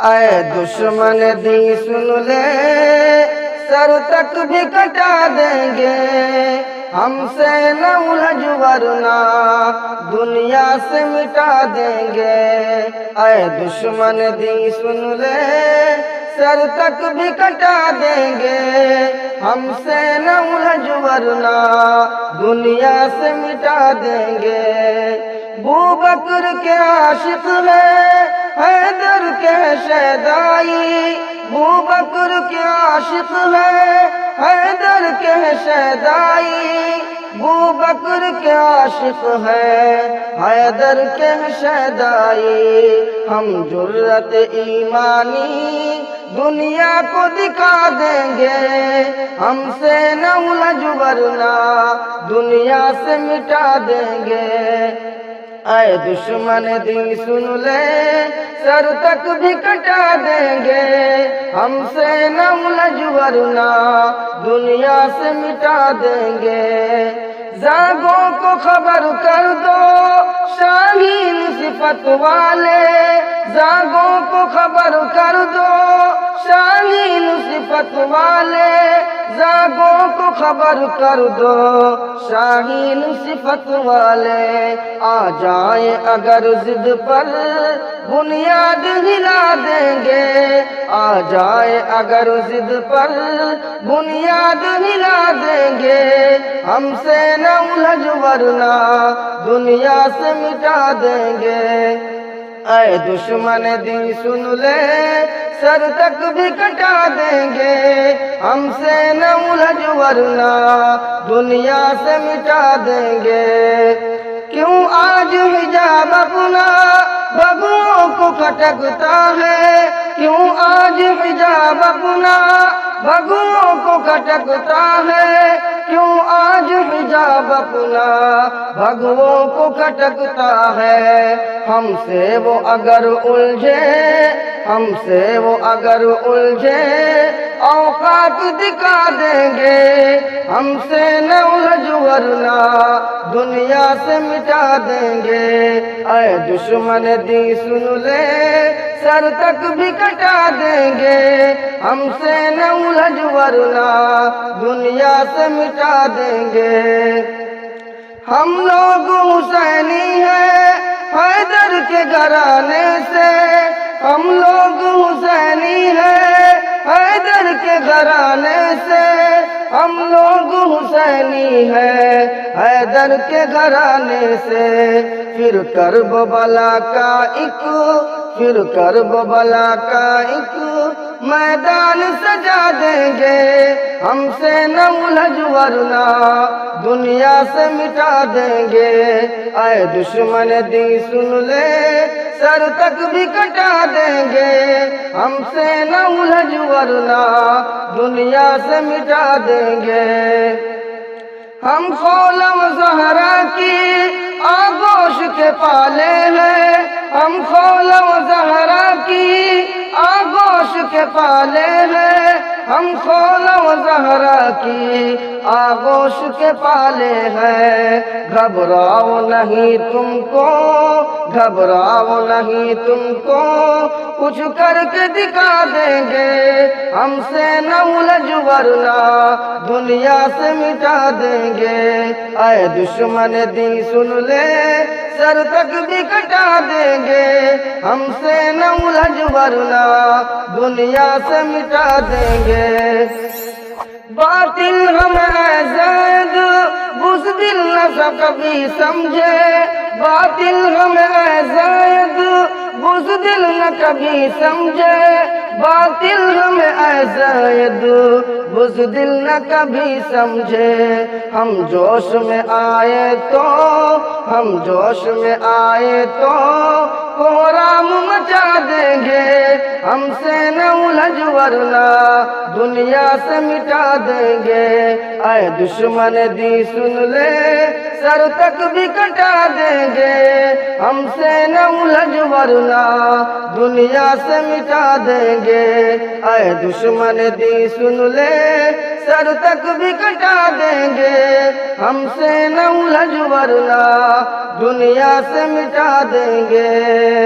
اے دشمن دی سن لے سر تک بھی کٹا دیں گے، ہم سے نہ الجھ ورنہ دنیا سے مٹا دیں گے۔ اے دشمن دی سن لے سر تک بھی کٹا دیں گے، ہم سے نہ الجھ ورنہ دنیا سے مٹا دیں گے۔ بوبکر کے عاشق ہیں حیدر کے شیدائی، بوبکر کے عاشق ہیں حیدر کے شیدائی، بوبکر کے عاشق ہیں حیدر کے شیدائی۔ ہم جرت ایمانی دنیا کو دکھا دیں گے، ہم سے نہ الجھ ورنہ دنیا سے مٹا دیں گے۔ اے دشمن دی سن لے سر تک بھی کٹا دیں گے، ہم سے نہ الجھ ورنہ دنیا سے مٹا دیں گے۔ زاغوں کو خبر کر دو شاہین صفت والے، زاغوں کو خبر کر دو شاہین صفت والے، زاغوں کو خبر کر دو شاہین صفت والے۔ آ جائیں اگر ضد پر بنیاد ہلا دیں گے، آ جائیں اگر ضد پر بنیاد ہلا دیں گے، ہم سے نہ الجھ ورنہ دنیا سے مٹا دیں گے۔ اے دشمن دی سن لے سر تک بھی کٹا دیں گے، ہم سے نہ الجھ ورنہ دنیا سے مٹا دیں گے۔ کیوں آج حجاب اپنا بگوؤں کو کھٹکتا ہے، کیوں آج حجاب اپنا بگوؤں کو کھٹکتا ہے، کیوں آج حجاب اپنا بگوؤں کو کھٹکتا ہے۔ ہم سے وہ اگر الجھے، ہم سے وہ اگر الجھے اوقات دکھا دیں گے، ہم سے نہ الجھ ورنہ دنیا سے مٹا دیں گے۔ اے دشمن دی سن لے سر تک بھی کٹا دیں گے، ہم سے نہ الجھ ورنہ دنیا سے مٹا دیں گے۔ ہم لوگ حسینی ہیں حیدر کے گھرانے سے، ہم لوگ حسینی ہیں حیدر کے گھرانے سے، ہم لوگ حسینی ہیں حیدر کے گھرانے سے۔ پھر کرب بلا کا ایک، پھر کرب بلا کا ایک میدان سجا دیں گے، ہم سے نہ الجھ ورنہ دنیا سے مٹا دیں گے۔ اے دشمن دی سن لے سر تک بھی کٹا دیں گے، ہم سے نہ الجھ ورنہ دنیا سے مٹا دیں گے۔ ہم خولم زہرا کی آغوش کے پالے ہیں، ہم خولم زہرا کی آغوش کے پالے ہیں، ہم خولم زہرا کی آغوش کے پالے ہیں۔ گھبراؤ نہیں تم کو، گھبراؤ نہیں تم کو، کچھ کر کے دکھا دیں گے، ہم سے نہ الجھ ورنہ دنیا سے مٹا دیں گے۔ اے دشمن دی سن لے سر تک بھی کٹا دیں گے، ہم سے نہ الجھ ورنہ دنیا سے مٹا دیں گے۔ باطل ہمیں زید بزدل نہ کبھی سمجھے، باطل ہمیں زید بزدل نہ کبھی سمجھے، باطل ہمیں زید بزدل نہ کبھی سمجھے۔ ہم جوش میں آئے تو، ہم جوش میں آئے تو کوہرام مچا دیں گے، ہم سے نہ الجھ ورنہ دنیا سے مٹا دیں گے۔ اے دشمن دی سن لے سر تک بھی کٹا دیں گے، ہم سے نہ الجھ ورنہ دنیا سے مٹا دیں گے۔ اے دشمن دی سن لے سر تک بھی کٹا دیں گے ہم سے نہ الجھ ورنہ دنیا سے مٹا دیں گے